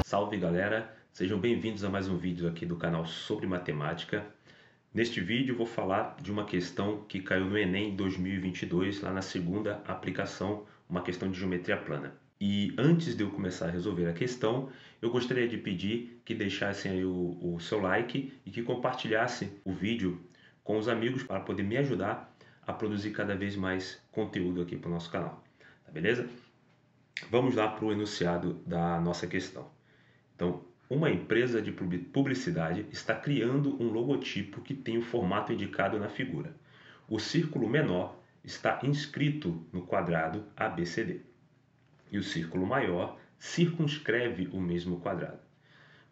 Salve galera, sejam bem-vindos a mais um vídeo aqui do canal sobre matemática. Neste vídeo vou falar de uma questão que caiu no Enem 2022, lá na segunda aplicação, uma questão de geometria plana. E antes de eu começar a resolver a questão, eu gostaria de pedir que deixassem aí o seu like e que compartilhassem o vídeo com os amigos para poder me ajudar a produzir cada vez mais conteúdo aqui para o nosso canal, tá beleza? Vamos lá para o enunciado da nossa questão. Então, uma empresa de publicidade está criando um logotipo que tem o formato indicado na figura. O círculo menor está inscrito no quadrado ABCD e o círculo maior circunscreve o mesmo quadrado.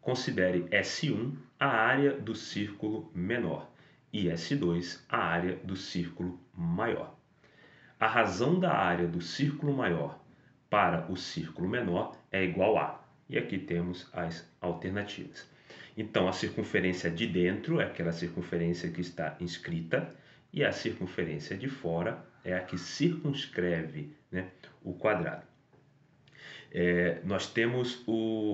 Considere S1 a área do círculo menor e S2 a área do círculo maior. A razão da área do círculo maior para o círculo menor é igual a. E aqui temos as alternativas. Então, a circunferência de dentro é aquela circunferência que está inscrita, e a circunferência de fora é a que circunscreve, né, o quadrado. Nós temos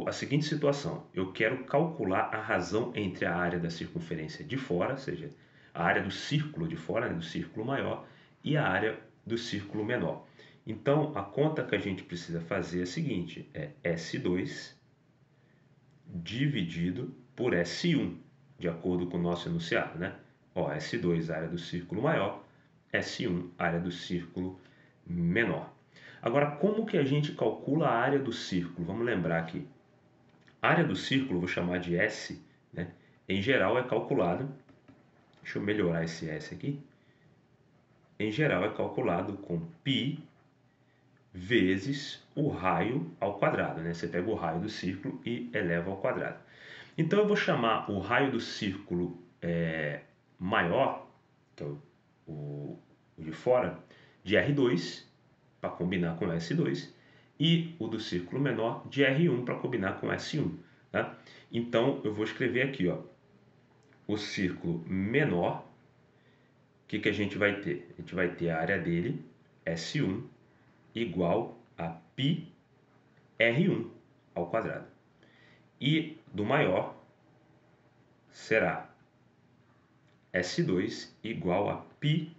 a seguinte situação. Eu quero calcular a razão entre a área da circunferência de fora, ou seja, a área do círculo de fora, né, do círculo maior, e a área do círculo menor. Então, a conta que a gente precisa fazer é a seguinte, é S2 dividido por S1, de acordo com o nosso enunciado, né? Ó, S2, área do círculo maior, S1, área do círculo menor. Agora, como que a gente calcula a área do círculo? Vamos lembrar aqui. A área do círculo, vou chamar de S, né? Em geral é calculado, deixa eu melhorar esse S aqui. Em geral é calculado com π vezes o raio ao quadrado, né? Você pega o raio do círculo e eleva ao quadrado. Então eu vou chamar o raio do círculo maior, que é o de fora, de R2, para combinar com S2, e o do círculo menor de R1 para combinar com S1. Tá? Então eu vou escrever aqui, ó, o círculo menor, o que a gente vai ter? A gente vai ter a área dele, S1, igual a π R1 ao quadrado. E do maior será S2 igual a π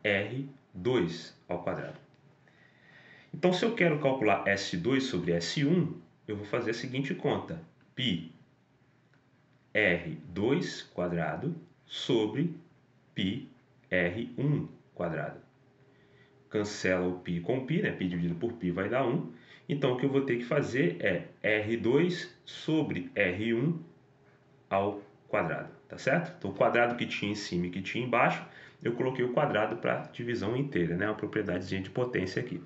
R2 ao quadrado. Então, se eu quero calcular S2 sobre S1, eu vou fazer a seguinte conta. π R2 quadrado sobre π R1 quadrado. Cancela o π com π, né? π dividido por π vai dar 1. Então, o que eu vou ter que fazer é R2 sobre R1 ao quadrado, tá certo? Então, o quadrado que tinha em cima e que tinha embaixo, eu coloquei o quadrado para divisão inteira, né? Uma propriedadezinha de potência aqui.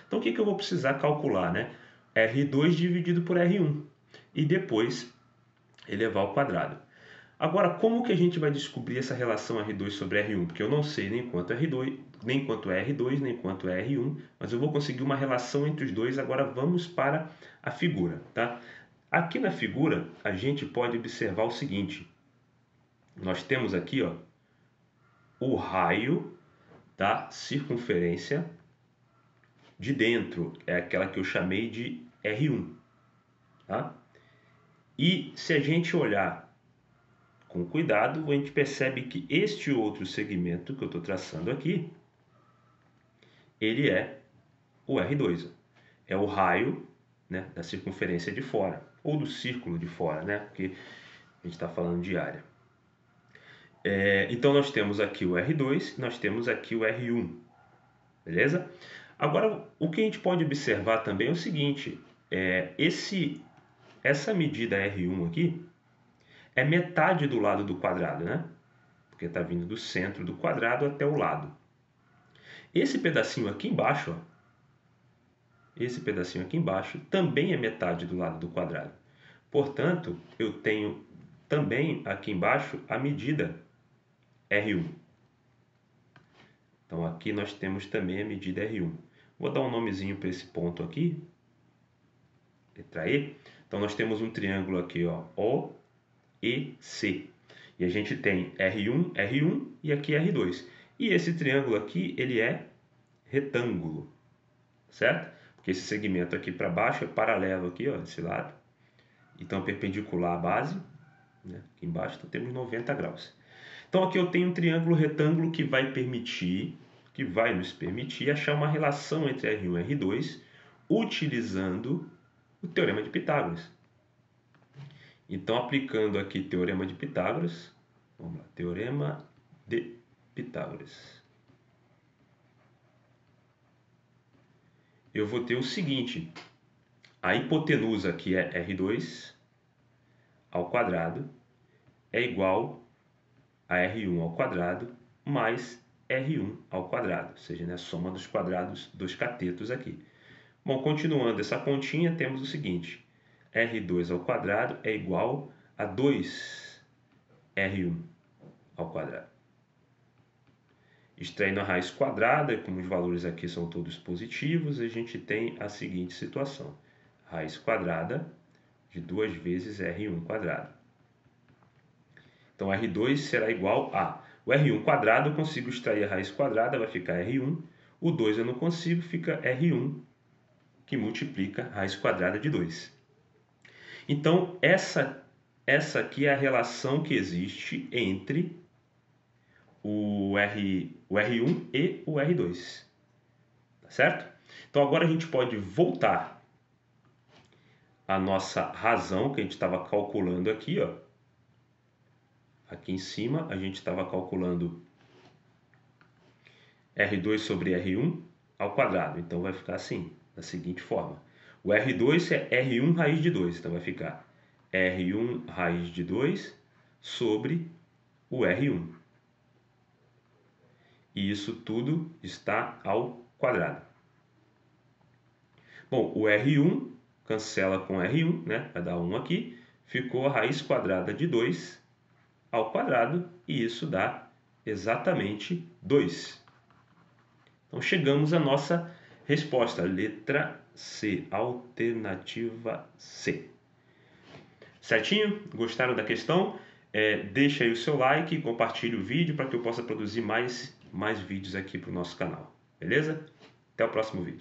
Então, o que eu vou precisar calcular, né? R2 dividido por R1 e depois elevar ao quadrado. Agora, como que a gente vai descobrir essa relação R2 sobre R1? Porque eu não sei nem quanto R2, nem quanto é R2, nem quanto é R1, mas eu vou conseguir uma relação entre os dois. Agora vamos para a figura, tá? Aqui na figura, a gente pode observar o seguinte. Nós temos aqui, ó, o raio da circunferência de dentro, é aquela que eu chamei de R1, tá? E se a gente olhar com cuidado, a gente percebe que este outro segmento que eu estou traçando aqui, ele é o R2, é o raio, né, da circunferência de fora, ou do círculo de fora, né, porque a gente está falando de área. Então nós temos aqui o R2, nós temos aqui o R1, beleza? Agora, o que a gente pode observar também é o seguinte, essa medida R1 aqui, é metade do lado do quadrado, né? Porque está vindo do centro do quadrado até o lado. Esse pedacinho aqui embaixo, ó, esse pedacinho aqui embaixo também é metade do lado do quadrado. Portanto, eu tenho também aqui embaixo a medida R1. Então aqui nós temos também a medida R1. Vou dar um nomezinho para esse ponto aqui, letra E. Então nós temos um triângulo aqui, ó, O, E, C. E a gente tem R1, R1 e aqui R2. E esse triângulo aqui, ele é retângulo, certo? Porque esse segmento aqui para baixo é paralelo aqui, ó, desse lado. então perpendicular à base, né? Aqui embaixo então, temos 90 graus. Então aqui eu tenho um triângulo retângulo que vai nos permitir achar uma relação entre R1 e R2 utilizando o Teorema de Pitágoras. Então, aplicando aqui Teorema de Pitágoras, vamos lá, Teorema de Pitágoras. Eu vou ter o seguinte, a hipotenusa, que é R2 ao quadrado, é igual a R1 ao quadrado mais R1 ao quadrado, ou seja, né, a soma dos quadrados dos catetos aqui. Bom, continuando essa continha, temos o seguinte, R2 ao quadrado é igual a 2R1 ao quadrado. Extraindo a raiz quadrada, como os valores aqui são todos positivos, a gente tem a seguinte situação. Raiz quadrada de 2 vezes R1 quadrado. Então, R2 será igual a... O R1 quadrado eu consigo extrair a raiz quadrada, vai ficar R1. O 2 eu não consigo, fica R1, que multiplica a raiz quadrada de 2. Então, essa aqui é a relação que existe entre o R1 e o R2. Tá certo? Então, agora a gente pode voltar à nossa razão que a gente estava calculando aqui, ó. Aqui em cima, a gente estava calculando R2 sobre R1 ao quadrado. Então, vai ficar assim, da seguinte forma. O R2 é R1 raiz de 2, então vai ficar R1 raiz de 2 sobre o R1. E isso tudo está ao quadrado. Bom, o R1 cancela com R1, né? Vai dar 1 aqui. Ficou a raiz quadrada de 2 ao quadrado e isso dá exatamente 2. Então chegamos à nossa resposta, letra C, alternativa C. Certinho? Gostaram da questão? Deixa aí o seu like e compartilhe o vídeo para que eu possa produzir mais vídeos aqui para o nosso canal. Beleza? Até o próximo vídeo.